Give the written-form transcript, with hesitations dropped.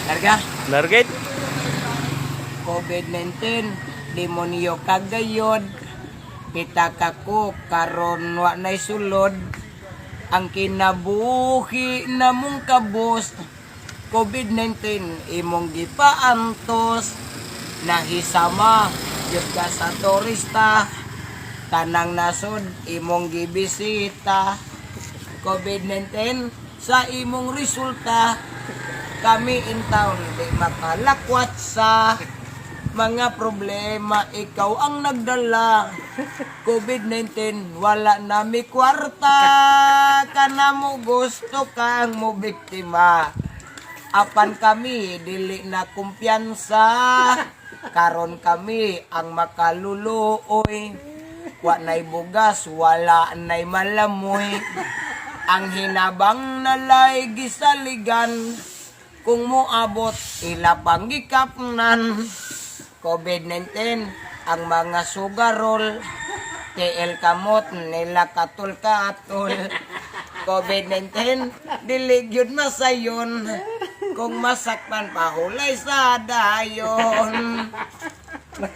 Larga, Largit. COVID-19, demonyo kagayod, pitakako karon wa nay sulod, ang kinabuhi namong kabos, COVID-19 imong gipaantos, nahisama jud ka sa turista, tanang nasod imong gibisita, COVID-19 sa imong resulta, kami in town di makalakwat sa mga problema, ikaw ang nagdala. COVID-19 wala nami kwarta, kana mo gusto kang mo biktima, apan kami dili na kumpiyansa, karon kami ang makaluluoy, wa nay bugas wala nay malamoy, ang hinabang nalay gisaligan, kung moabot ila panggikapnan. COVID-19 ang mga sugarol, TL kamot nila katul-katul. COVID-19 dili gyud masayon, kung masakpan pahulay sa dayon.